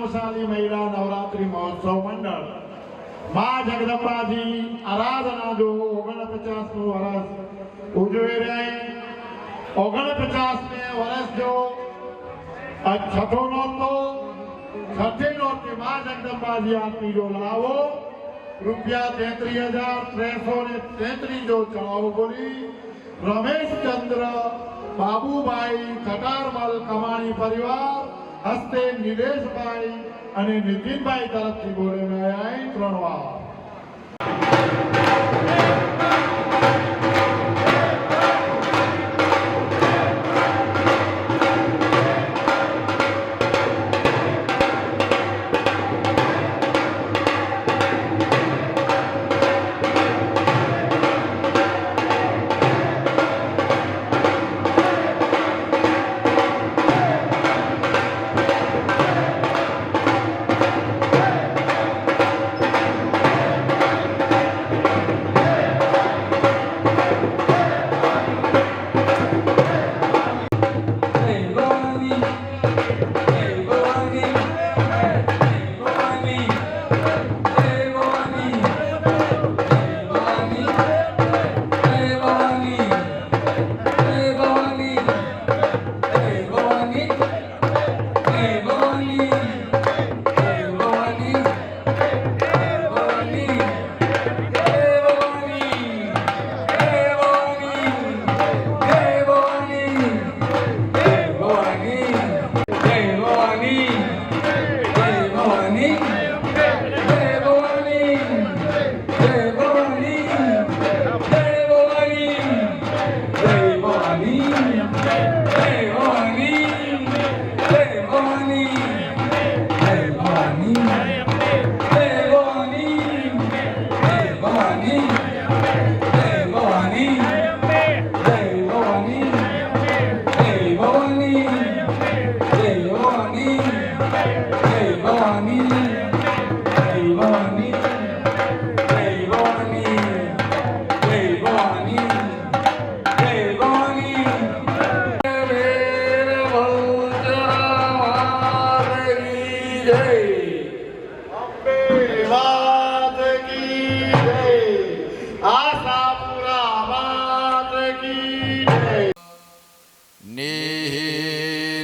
भानुशाली महिला नवरात्रि महोत्सव मंडल मां जगदंबाजी आराधना जो 49 वर्ष उजवी रहे। 49 वर्ष जो छठो नोतो छठे नोटे मां जगदंबाजी आपनी जो लावो रुपया 33,333 जो चढ़ाव बोली रमेश चंद्र बाबूभाई खटारमल कमाणी परिवार हस्ते निलेश भाई અને નીતિનભાઈ તરફથી બોલે રહ્યા 3 વાર।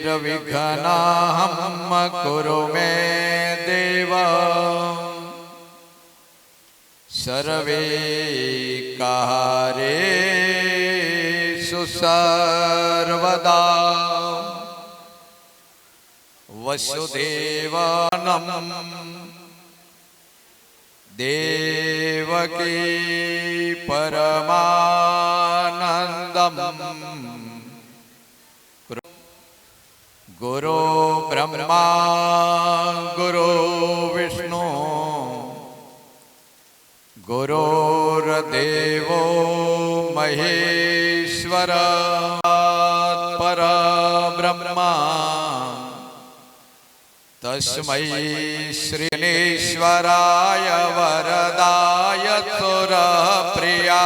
निर्विघ्नं कुरु मे देव सर्वे कार्येषु सर्वदा वसुदेवानं देवकी परमानन्दम् गुरु ब्रह्मा गुरु विष्णु गुरुर्देवो महेश्वर परब्रह्मा तस्मै श्रीनेश्वराय वरदाय सुरप्रियाय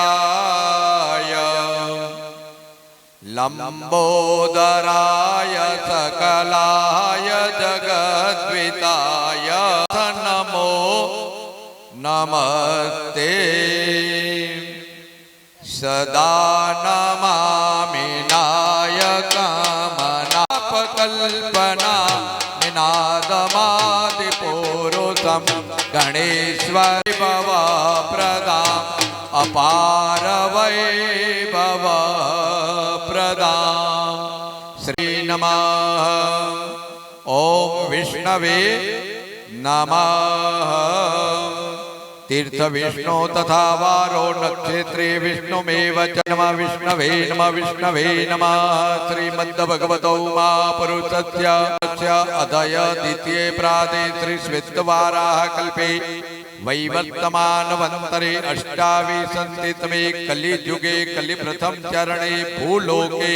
लंबोदराय सकलाय जगद्विताय नमो नमस्ते सदा नमामि नायकमनापकल्पना निनादमादिपुरुषं गणेश्वरि भवप्रदाम् अपार वैभव प्रदाम् श्री नमः ओम विष्णवे नमः। तीर्थ विष्णु तथा वारो नक्षत्रे विष्णुमेव च नमः विष्णवे नमः विष्णवे नमः। श्रीमद्भगवतो महापुरुषस्य अदय द्वितीये प्रादे श्रीश्वेतवाराह कल्पे वैवर्तमानवन्तरे अष्टाविंशतितमे कलियुगे कलिप्रथम चरणे भूलोके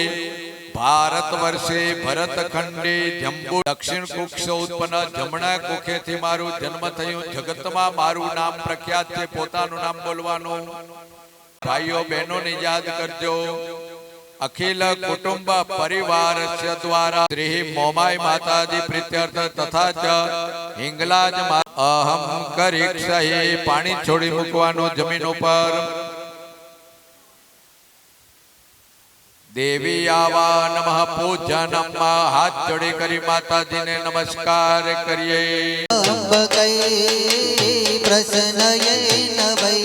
भारतवर्षे भरतखंडे जम्बू दक्षिण कुक्ष उत्पन्न जमणा कुखेथी मारू जन्म थयो जगतमां मारू नाम प्रख्यात छे। पोतानुं नाम बोलवानुं। भाईओ बहनों ने याद करजो अखिल कुटुंब परिवारस्य द्वारा श्री मोमाई माताजी प्रीत्यर्थ तथा च हिंगलाज अहम करीक्षये पाणी छोड़ी मूकवानो जमीन पर देवी आवा नमः पूजनम हाथ जोड़ी करी माताजी ने नमस्कार करिए प्रसन्नयेन वै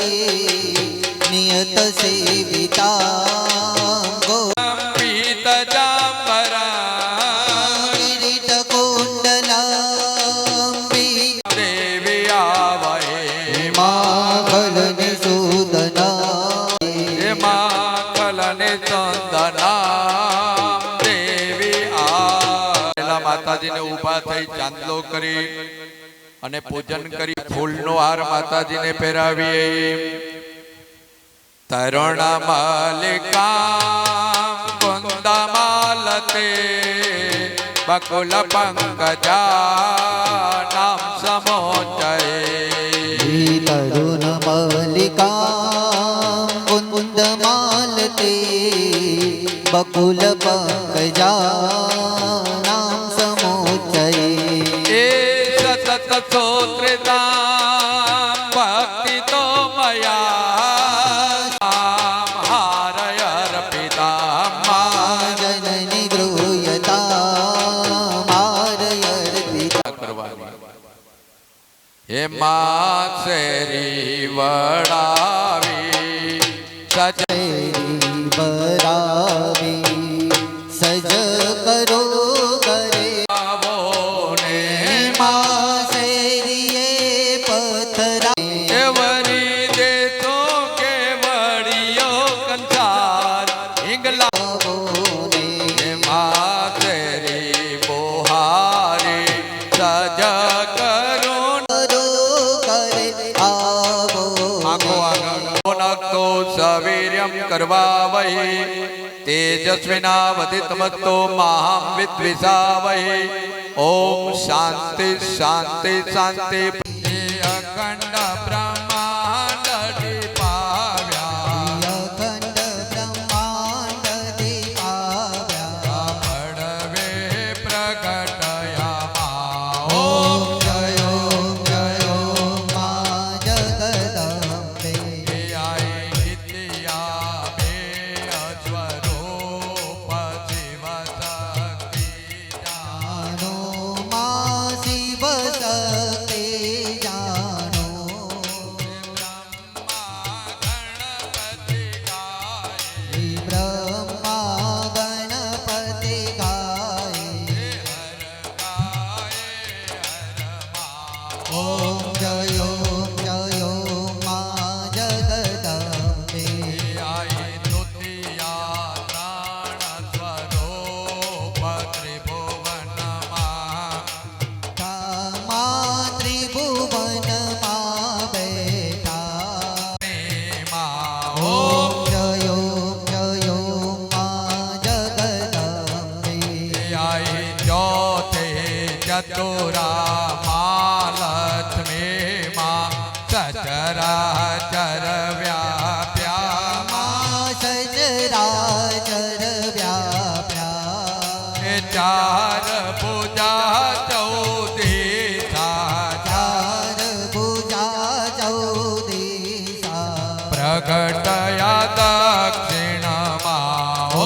नियत सेविता पीत जांबरा किरीट कुंडलांबी देवी आवे माखलनि सूदना माखलनि चंदना देवी आ माताजी ने उभा थई चांदलो करी અને પૂજન કરી ફૂલનો હાર માતાજીને પહેરાવીએ તરુણ માલિકા કુંદ માલતે બકુલ પંકજા નામ સમોચય તરુણ મલ્લિકા કુંદ માલતે બકુલ પંકજા નામ સમોચય सतसोत्रिता भक्ति तो मया हारय अर्पिता जननी गृह्यता मारय अर्पिता करवानी हे मां सेरी वडावी सज बरावी सज करो करे करवा वही तेजस्विना वदितमत्तो महां विद्विषावहि ओम शांति शांति शांति अखंड ब्रह्मांड दीपाव्या अखंड ब्रह्मांड दीपाव्या पडवे प्रकटया ओम जय मा जगदम्बे चतुरा महालक्ष्मी मां सचराचर व्याप्या सचराचर व्याप्या चार पूजा चौदिशा चार पूजा चौदिशा प्रकटया दक्षिण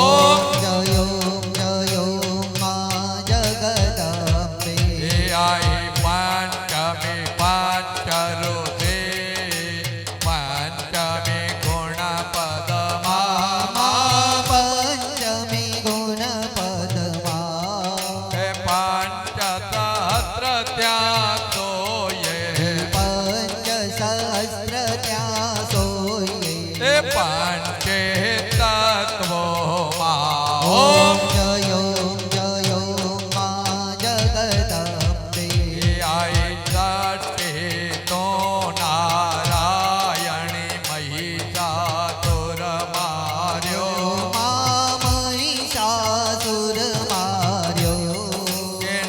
ओम जयो मा जगदम्बे आई पंचमी पंचरुते पंचमी गुण पदमा पंचमी गुण पदमा पंचसहस्र त्यासोये पंचसहस्र त्यासोये पंचे तत्वो मा ओम जयो मा जगदम्बे आई षष्ठी तो नारायणी महिषासुर मार्यो महिषासुर मार्यो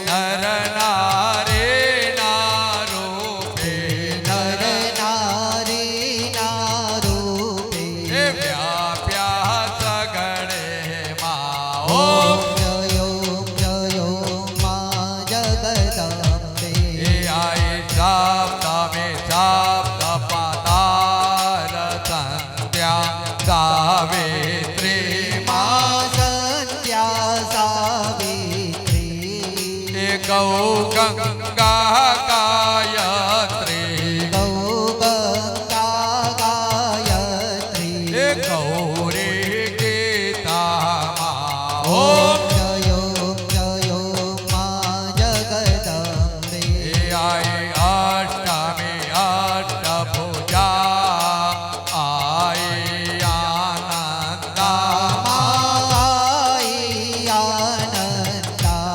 नर नारे ना આઈ સપ્તમે સપ્ત પાતાર સંધ્યા સાવિત્રી માં સંધ્યા સાવિત્રી એ ગૌ ગંગા ગાયત્રી ગૌ ગંગા ગાયત્રી એ ગૌરી ગીતામાં ઓમ જયો માં જગદંબે આઈ અષ્ટમી અષ્ટભુજા આઈ આનંદા માઈ આનંદા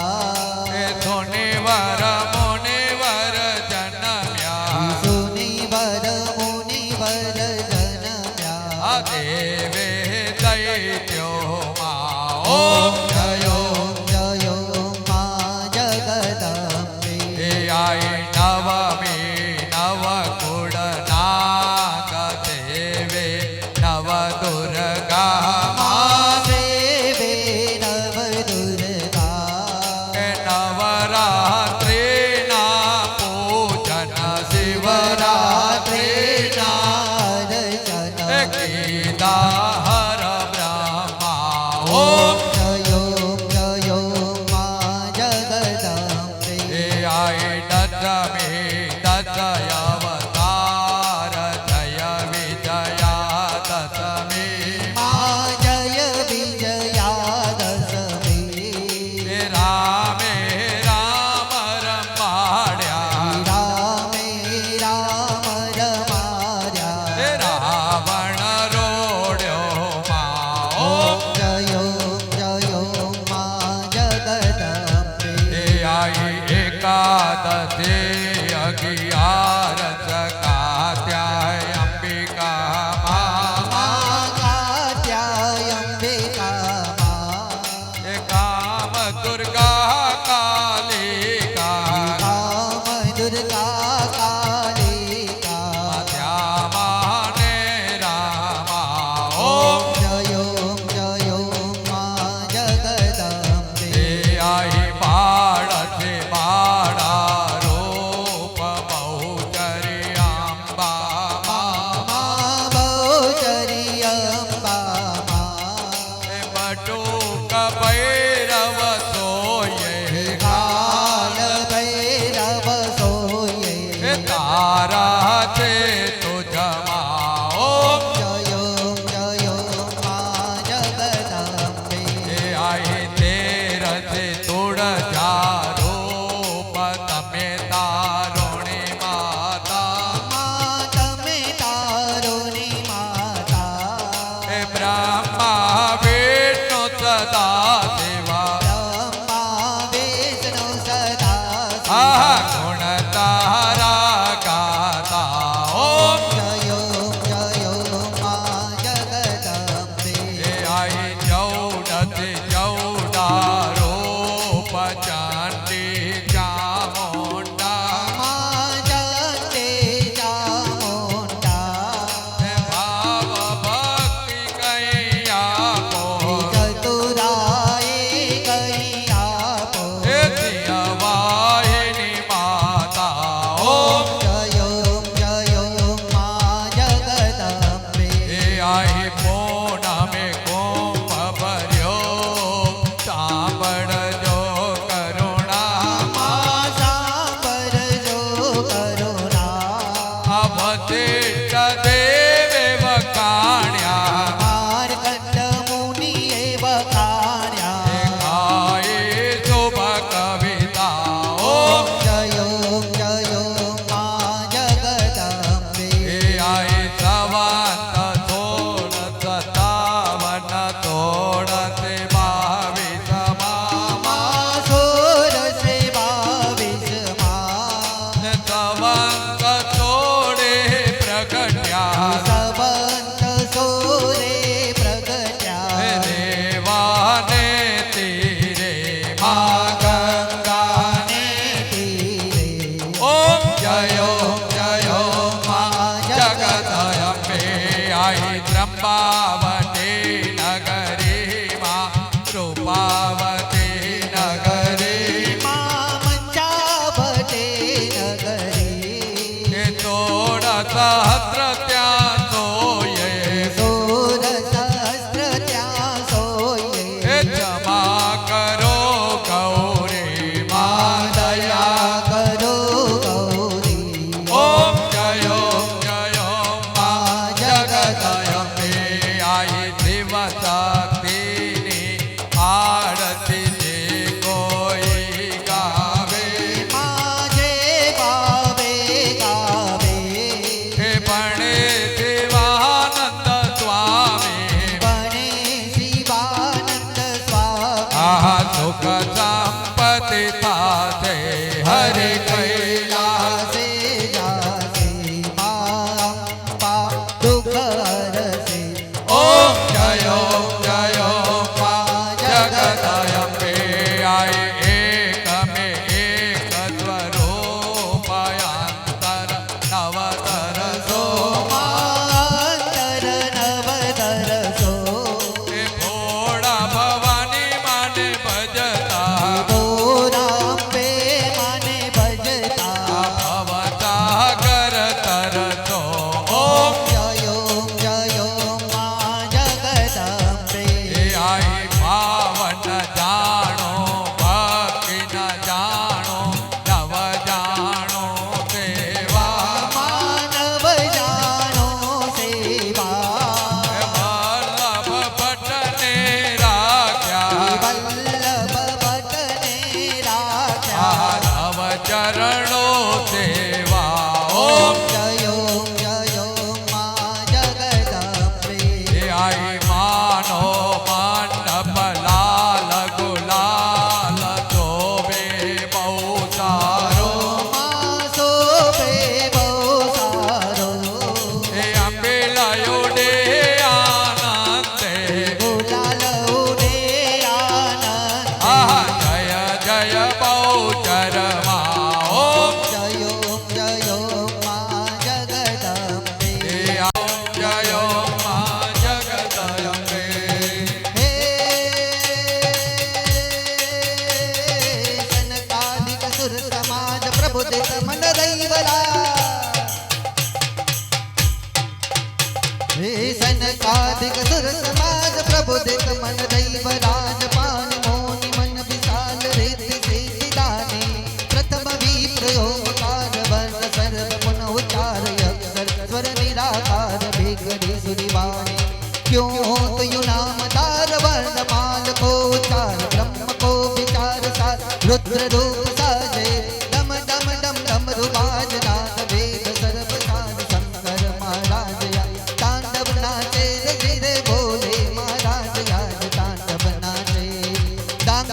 એ ધુનિવર મુનિવર જન્મ્યા સુનિવર મુનિવર જન્મ્યા આ દેવે દૈત્યોમાં ઓમ જયો માં જગદંબે એ આઈ નવમી નવકુળ નાગ દેવે નવ દુર્ગા દેવે નવ દુર્ગા એ નવરાત્રિના પૂજન શિવરાત્રિના એ ગીતા હર બ્રહ્મા ઓમ જયો માં જગદંબે એ આઈ દશમી દશ અવતાર જય વિજયા દશમી માં જય વિજયા દશમી એ રામે રામ રમાડ્યા રામે રામ રમાર્યા એ રાવણ રોડ્યો માં ઓમ જયો માં જગદંબે એ આઈ એકાદશી અગિયારસ કાત્યાય અંબિકા માં કાત્યાયંબિકામાં એ કામ દુર્ગા કાલિકા કામ દુર્ગા કાલિકા શ્યામાને રામા ઓમ જયો માં જગદંબે એ આઈ બાળ છે બાળા રૂપ બહુચર્યાંબા મા બહુચરી અંબામાં એ બટુક ભૈરવ સોયે કાલ ભૈરવ સોયે એ તારા છે તુજમાં ઓમ જયો માં જગદંબે એ આઈ તેર છે તુડ રૂપ તમે તારુણી માતા મા તમે તારુની માતા એ બ્રહ્મા વિષ્ણુ સદા દેવા બ્રહ્મા વિષ્ણુ સદા આ ગુણ તારા ગાતા ઓમ જયો માં જગદંબે એ આઈ ચૌદથી ચૌદા રૂપ ચાંદી ચામુંડા મા જગતે ચામુંડા એ ભાવ ભક્તિ કઈ આપો ચતુરાએ કઈ આપો એ દિયવાહિની માતા ઓમ જયો માં જગદંબે એ આઈ પૂનમે કુંભ ભર્યો સાંભળજો કરુણા મા સાંભળજો કરુણા આ વશિષ્ઠ દેવે વખાણ્યા માર્કંડ મુનિએ વખાણ્યા ગાય શુભ કવિતા ઓમ જયો માં જગદંબે એ આઈ સવંત 1657 મા સોરસે 22 માં સવંત સોળે પ્રગટ્યા સબંત સોરે પ્રગટ્યા દેવાને તીરે મા ગંગાને તીરે ઓમ જયો મા જગદંબે આઈ ત્રંબાવતી નગરી માં કૃપાવતી નગરી મા મંચાવતે નગરી સહસ્ર ત્યાં સોયે સોર સહસ્ર ત્યાં સોયે હે ક્ષમા કરો ગૌરી માં દયા કરો ગૌરી ઓમ જય માં જગદયંબે આઈ શિવ શક્તિની આરતી જે કોઈ ગાવે માજે ગાવે ગાવે હે ભણે શિવાનંદ સ્વામી બને શિવાનંદ સ્વામી આહા સુખ સંપત્તિ થાશે હરે કૈલાસ કૈલાસે જાસે મા દુઃખ હરસે ઓમ જય માં જગદયંબે આય એકમે એક સ્વરૂપયાંતર નવતર સો અંતર નવતર સો હે ભોળા ભવાની માને ભજતા બોરાંબે માને ભજતા ભવસાગર તરસો ઓમ જયો મા જગદંબે હે આઈ પાવન જાણો ભક્તિ ન જાણો નવ જાણો સેવા માનવ જાણો સેવા વલ્લભ ભટ્ટને રાખ્યા વલ્લભ ભટ્ટને આ રાખ્યા નવ ચરણો સેવા ઓમ જયો મા જગદંબે હે આઈ માનો મંડપ લાલ ગુલાલ શોભે બહુ સારો મા શોભે બહુ સારો હે અંબે લાયો ડે આનંદે ગુલાલ ઉડે આનંદ આહા જય બહુ ચરમાં ઓમ જયો મા જગદંબે હે જય માં જગદયંબે હે સનકાદિક સુર સમાજ પ્રબુદ્ધ મન દૈવલા હે સનકાદિક સુર સમાજ પ્રબુદ્ધ મન દૈવરાજ પાન મોની મન વિશાલ રેત સેદાને પ્રથમ વિપ્રયોગકાર વર્ણ સર્વ પુન ઉચ્ચારય અક્ષર સ્વર નિરાકાર ભેગરી સુનિવાણી क्यों तो यु नाम तार वर्णमाल को उच्चार ब्रह्म को विचार सार रुद्र रूप साजे डम डम डम डम रुबाज नाद वेद सर्व सार शंकर महाराज या तांडव नाचे रे गिरे बोले महाराज याज तांडव नाचे डांग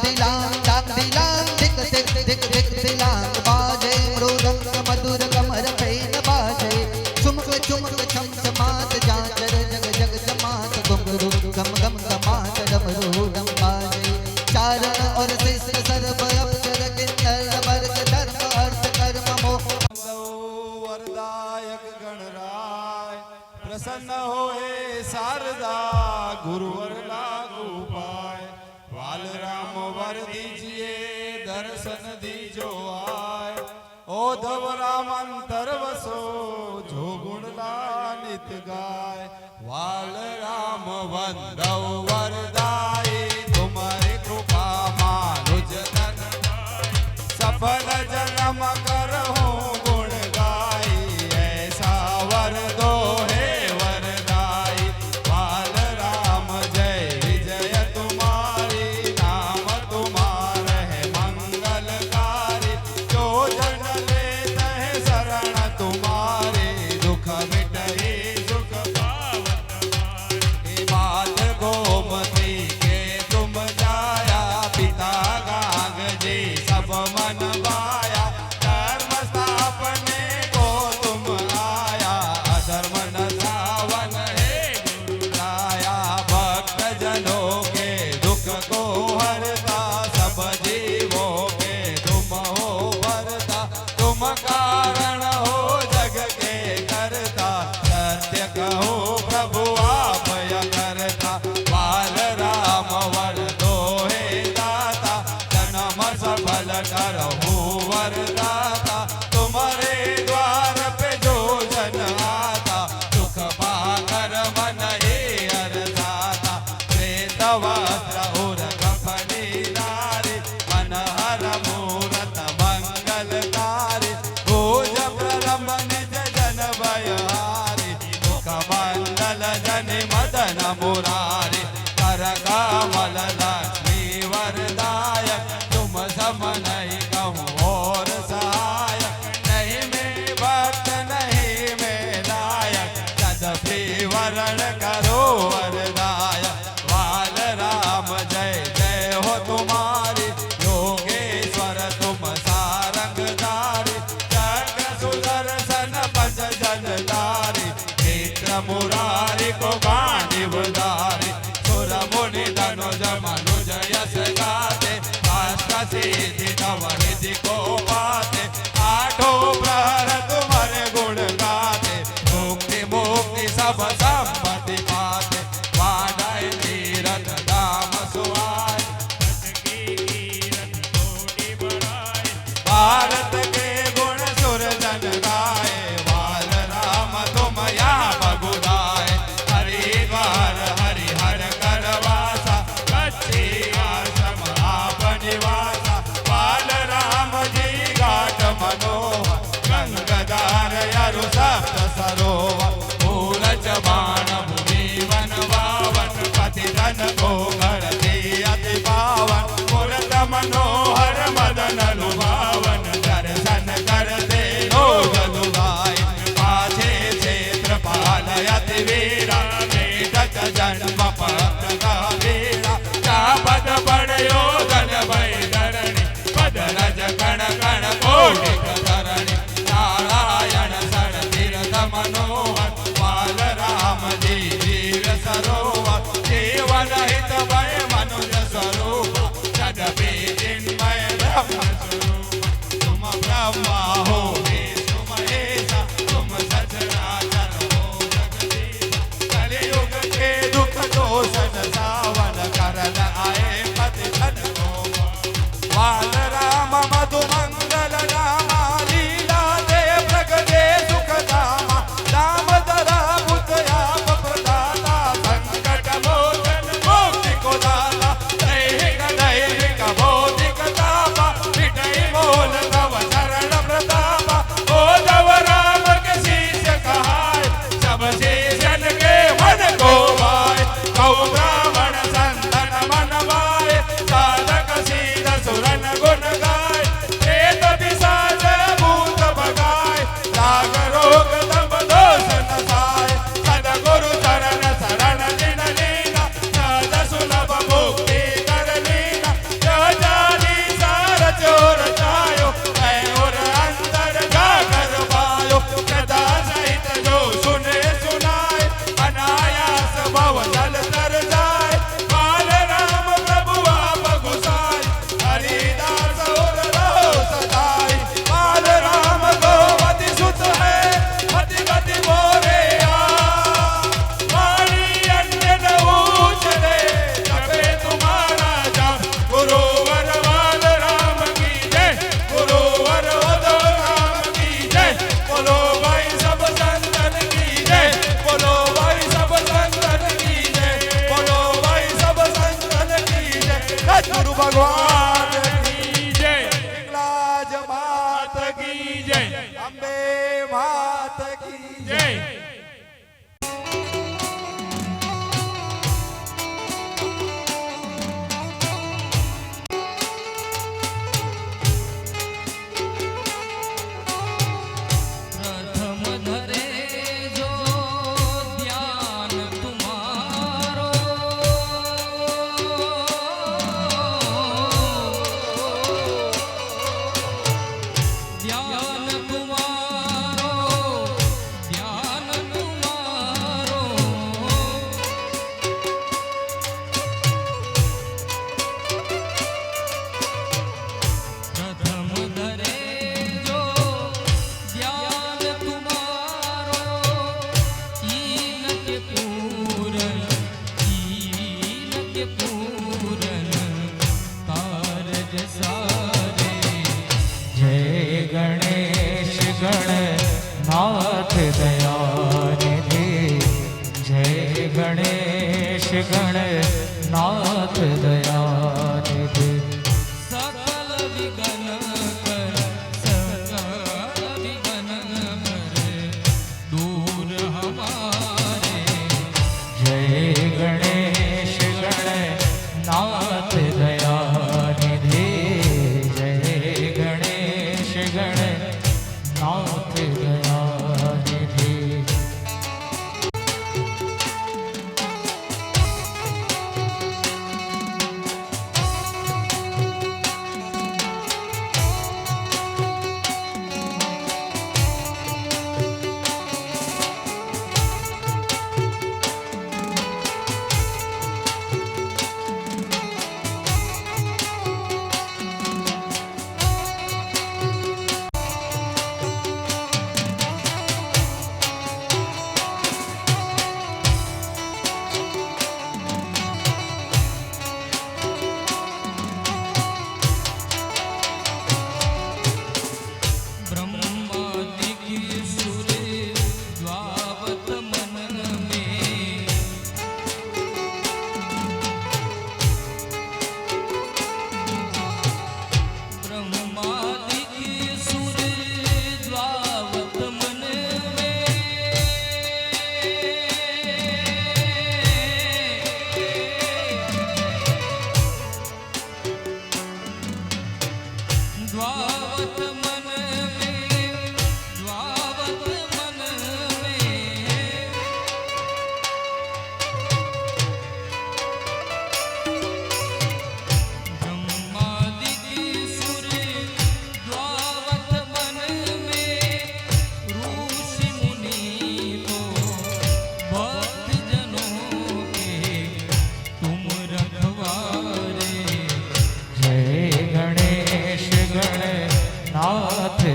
दिलांग दिक दिक दिक दिक दिलांग बाजे मृदंग मधुर कमर पेन बाजे चुमक चुमक छम छमात जांजर जग जग जमात घुंघरू गम गम गमात डमरू डम बाजे चारण और शिष्य सर्व अक्षर किन्नर वर्ग धर्म अर्थ कर्म मोह वरदायक गणराय प्रसन्न होए शारदा गुरुवर लागू पाय वाल राम वर दीजिए दर्शन दीजो आय ओधव राम अंतर वसो जो गुण लानित गाय वाल राम वंदव वरदाई तुम्हारी कृपा मानुज तन सफल जन्म करहूं गुण गाई ऐसा वर दो हे वरदाई बाल राम जय विजय तुम्हारी नाम तुम्हारे है मंगलकारी जो जन लेत है शरण तुम्हारे दुख मिटहे सुख पावत हे मात गोमती के तुम जाया पिता गांग जी सब मन बाया कर मनोहर गंगाधार यरु सप्त सरोवर मूरज बाण भूमि वन वावन पति धन को करते अति पावन मूरत मनोहर मदन लुभावन दर्शन करते लोग लुभाए पाछे क्षेत्र पालयति वीरा मेटत जन्म पत्र का वीरा जा पद पड़यो धन वैधरणी पद रज कण कण कोटि धरणी नारायण सर तीर्थ मनोहर बाल राम जी जीव सरोवर जीवन हित भय मनुज स्वरूप जगपे चिन्मय ब्रह्म स्वरूप तुम ब्रह्मा हो विष्णु महेशा तुम सचराचर हो जगदीश कलियुग के दुख दोषन सावन करन आए पति धन को बाल राम मधु मंगल रामा लीला दे प्रगटे सुख धामा दामोदरा भूत आप प्रदाता संकट मोचन मुक्ति को दाता दैहिक भौतिक तापा मिटई मोल तव चरण प्रतापा ओ जब राम के शिष्य कहाय सब शेषन के मन को भाए कौ ब्राह्मण संतन मन भाए साधक सीध सुरन गुण गाय प्रेत पिशाच भूत भगाय राग रोग दम दोष नसाय सद्गुरु चरण शरण जिन लीना नाद सुलभ मुक्ति कर लीना जो जानी सार चोर चायो मैं और अंदर जाकर पायो सदा सहित जो सुने सुनाए अनायास भव जल तर जाए बाल राम प्रभु आप गुसाई हरिदास और रहो सदाई बाल राम गोमति सुत है मति गति मोरे वाणी अन्य न ऊंचरे जपे तुम्हारा जप गुरुवर बाल राम की जय गुरुवर उद्धव राम की जय बोलो भाई सब संतन की जय बोलो भाई सब संतन की जय बोलो भाई सब संतन की जय सद्गुरु भगवान की जय लाज मात की जय अम्बे मात की जय प्रथम धरे जो ध्यान तुम्हारो ध्यान तुम्हारो प्रथम धरे जो ध्यान तुम्हारो कीन के पूरन कारज सारे जय गणेश गणनाथ दयानिधि जय गणेश गणनाथ दयानिधि सकल विघ्न कर दूर हमारे जय गणेश गणनाथ दयानिधि जय गणेश गणनाथ दयानिधि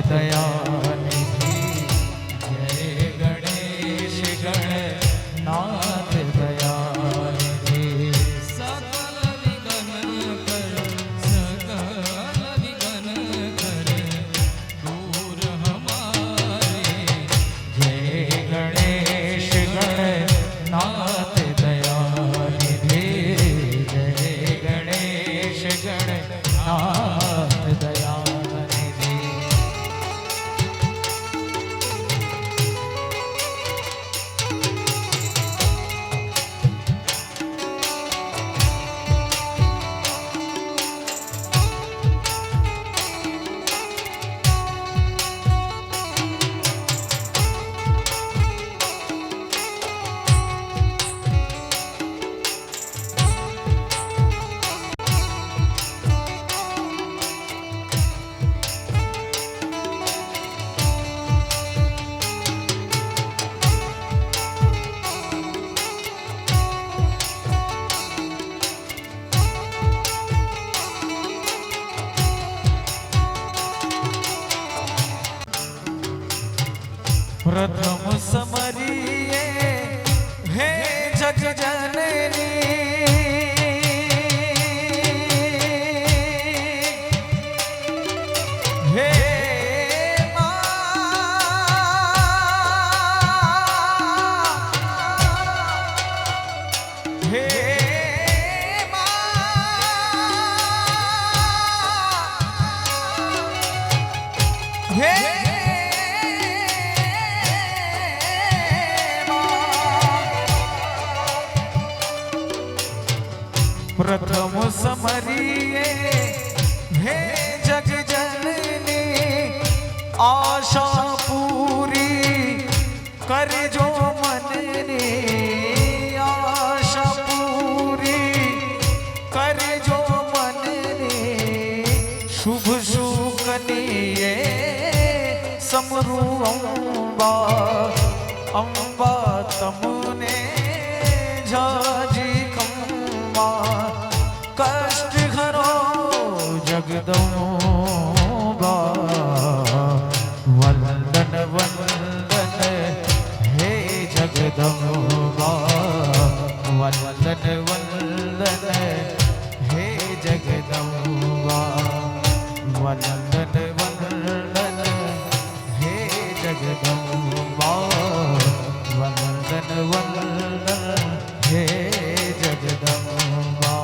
દયાનિધિ જય ગણેશ ગણનાથ દયાનિધિ सकल विघ्न कर सकल विघ्न कर दूर हमारे जय गणेश गणनाथ दयानिधि जय गणेश गणनाथ दयानिधि प्रथम समरिये हे जग जननी हे मां, हे मां, हे प्रथम समरिये हे जग जननी आशा पूरी करजो मननी आशा पूरी करजो मननी शुभ शुकनिये समरू अंबा अंबा तमने जाजी कष्ट हरो जगदम्बा वंदन वंदन हे जगदम्बा वंदन वंदन हे जगदम्बा वंदन वंदन हे जगदम्बा वंदन वंदन हे जगदम्बा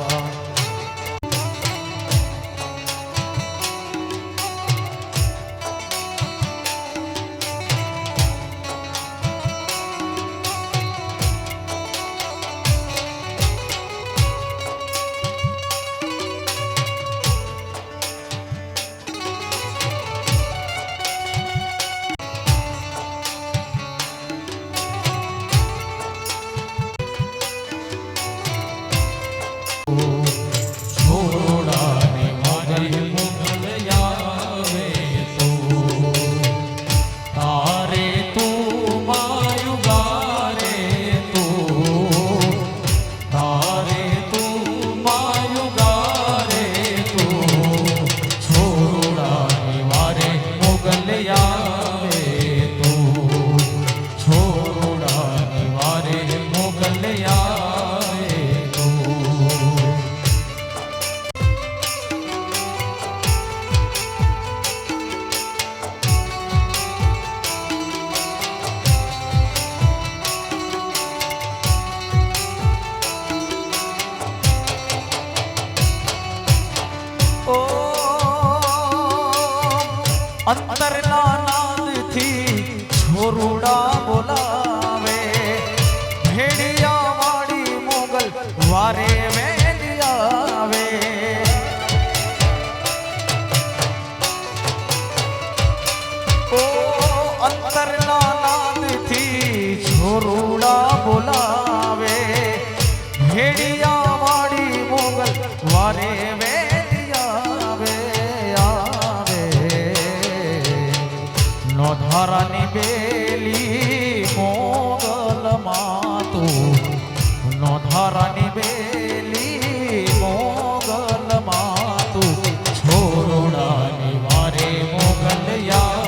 અંતરના નાદથી છોરુડા બોલાવે ભેડિયા વાળી મોગલ વારે વેલી આવે ઓ અંતરના નાદથી છોરુડા બોલાવે ભેડિયા વાળી મોગલ વારે વેલી આવે નોધારાની બેલી મોગલ માતું નોધારાની બેલી મોગલ માતું છોરોડાની વારે મોગલ યા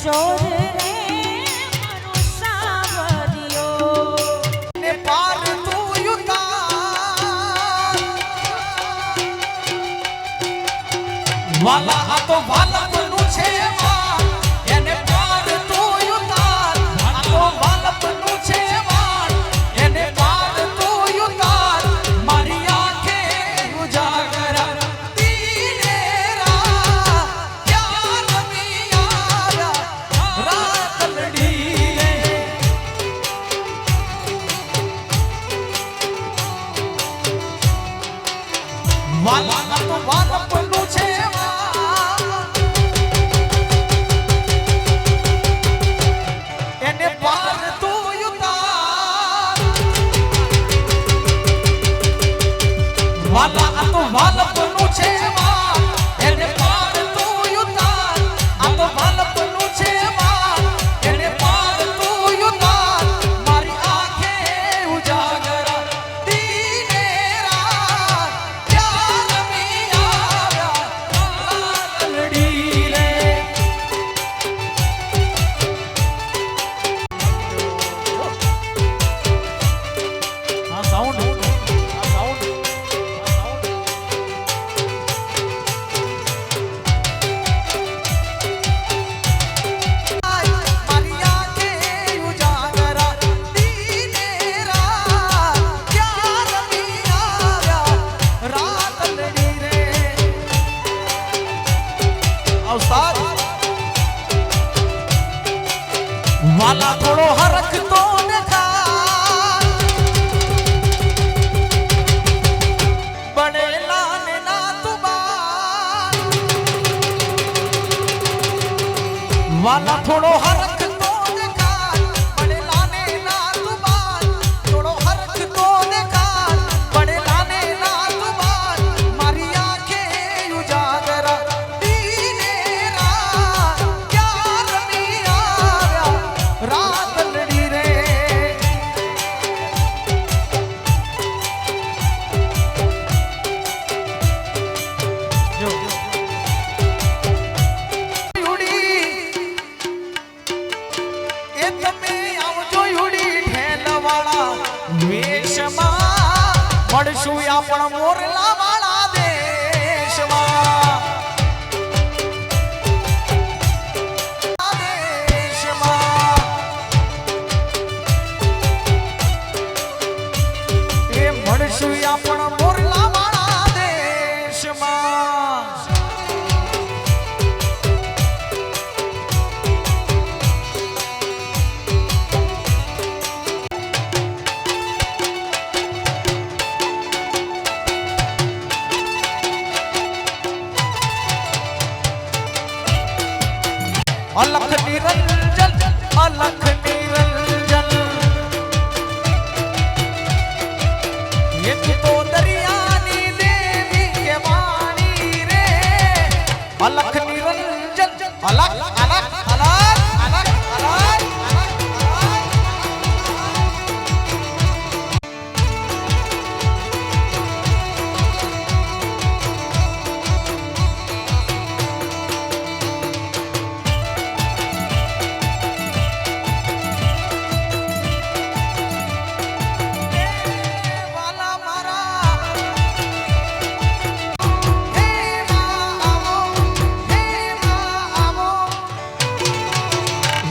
કિશોર રે મારો સાવરિયો ને પાર તું યુતાર વાલા આ તો વાલપનું છે વાલ એને પાર તું યુતાર આ તો વાલપનું છે વાલ એને પાર તું યુતાર મારી આંખે ઉજાગર દિનેરા ક્યાં રમી આવ્યા રાત લડી રે વાલા આ તો વાલપનું છે વાલ એને પાર તું યુતાર વાલા આ તો વાલપનું છે વાલ એને પાર તું યુતાર આ તો વાલપનું છે વાલ એને પાર તું યુતાર મારી આંખે ઉજાગર દિનેરા ક્યાં રમી આવ્યા રાત લડી રે આ સાઉન્ડ મારી આંખે ઉજાગર દિનેરા ક્યાં રમી આવ્યા રાત લડી રે અવસાદ વાલા થોડો હરખતો દેખા બનેલા ને ના તુબાર વાલા થોડો હરખતો દેખા બનેલા ને ના તુબાર થોડો હરખતો દેખા બનેલા ને ના તુબાર મારી આંખે ઉજાગર દિનેરા ક્યાં રમી આવ્યા રાત લડી રે યુડી એ તમે આવજો યુડી ઠેલવાળા વેશમાં મળશું આપણ મોરલા વાળા દેશમાં દેશમાં એ મળશું આપણ મોરલા વાળા દેશમાં અલખ નિરંજન અલખ નિરંજન એક તો દરિયાની દેવી કે વાણી રે અલખ નિરંજન અલખ અલખ અલખ અલખ અલખ વાલા મારા હે માં આવો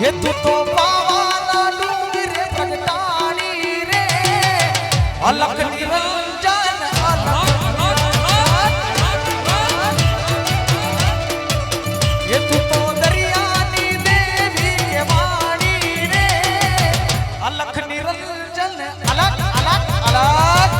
હે તું તો પાવાના ડુંગરે પ્રગટાણી રે અલખ નિરંજન અલખ હે તું તો દરિયાની દેવી કે વાણી રે અલખ નિરંજન અલખ અલખ અલખ અલખ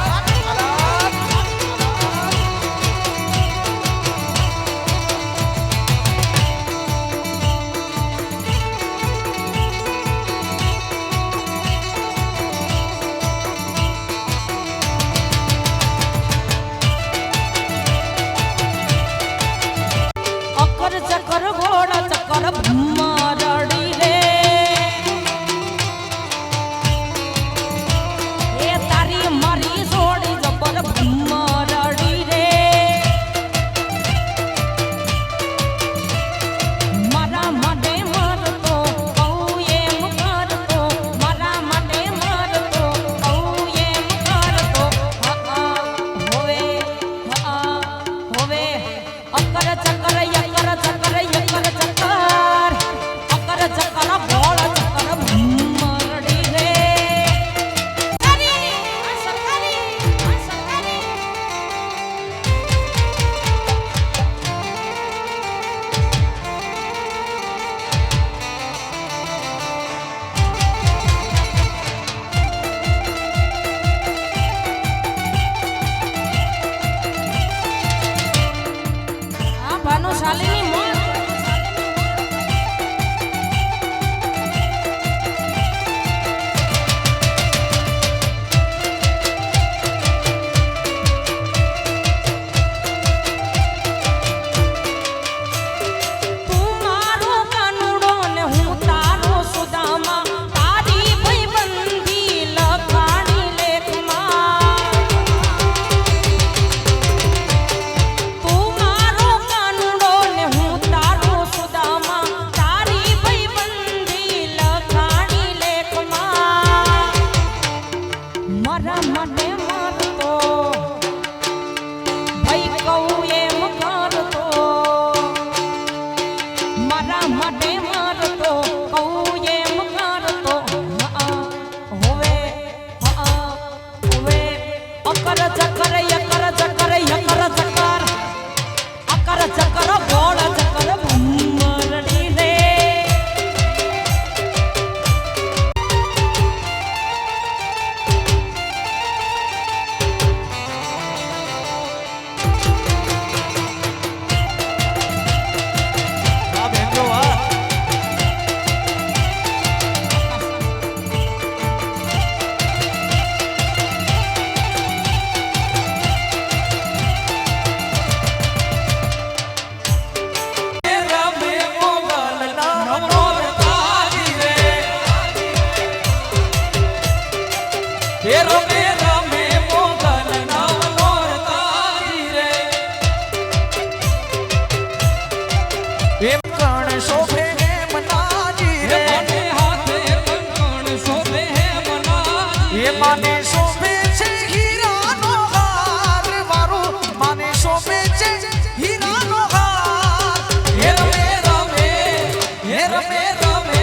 રમે રમે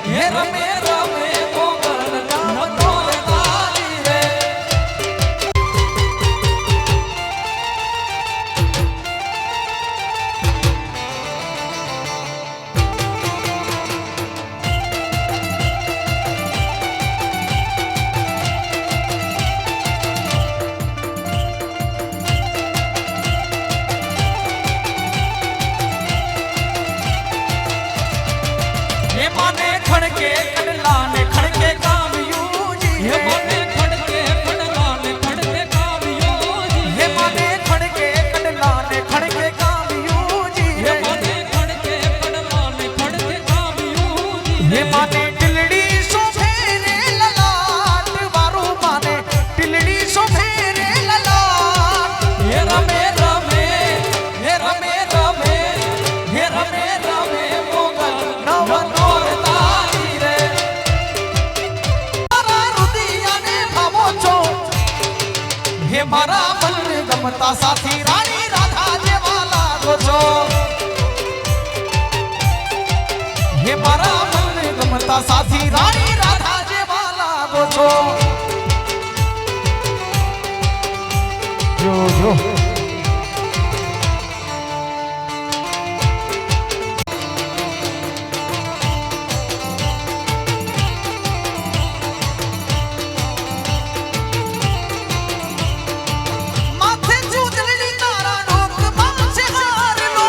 હે રમે રમે મોગલ નામ તોરે તારી રે હે માને ખડકે કડલા ને ખડકે કાવ્યુજી હે મને ખડકે કડલા ને ખડકે કાવ્યોજી હે માને ખડકે કડલા ને ખડકે કાવ્યુજી હે મને ખડકે કડલા ને ખડકે કાવ્યોજી હે માને ટીલડી શોભે રે લલાટ વારું માને ટીલડી શોભે રે લલાટ હે રમે રમે હે રમે રમે હે રમે રમે મોગલ નવ નોર તારી રે મારા રુદિયાને ભાવો છો હે મારા મનને ગમતા સાથી રાણી રાધા જેવા લાગો છો હે મારા મનને ગમતા સાથી રાણી રાધા જેવા લાગો છો જો જો માથે ચૂંદડી તારા ડોક માથે હાર લો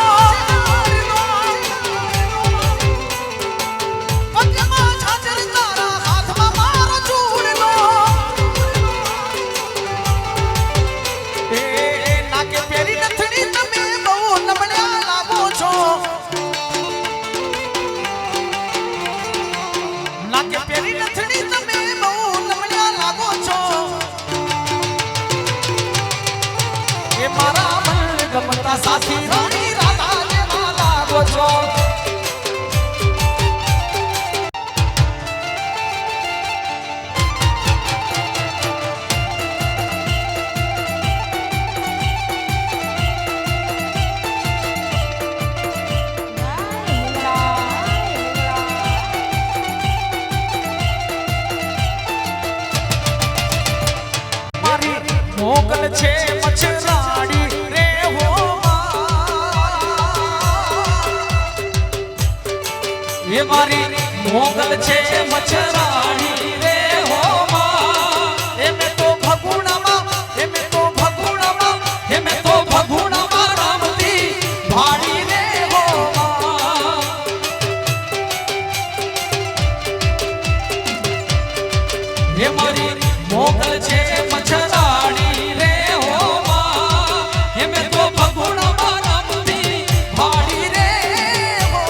પગમાં ઝાંઝર તારા હાથમાં મારો ચૂડલો એ નાકે પેરી નથડી તમે બહુ નબળ્યા લાગો છો નાકે પેરી નથડી તમે બહુ નબળ્યા લાગો છો એ મારા મન ગમતા સાથી રાણી રાધા જેવા લાગો છો મારી મોગલ છે મચરાડી રે હો એ મારી મોગલ છે મચરાડી રે હો એ મેં તો ભગુણામાં એ મેં તો ભગુણામાં એ મેં તો ભગુણામાં રામતી ભાડી રે હો એ મારી મોગલ છે મચરાડી રે હો એ મેં તો ભગુણામાં રામતી ભાડી રે હો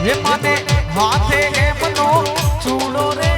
એ માને હાથે એમનો ચૂડો રે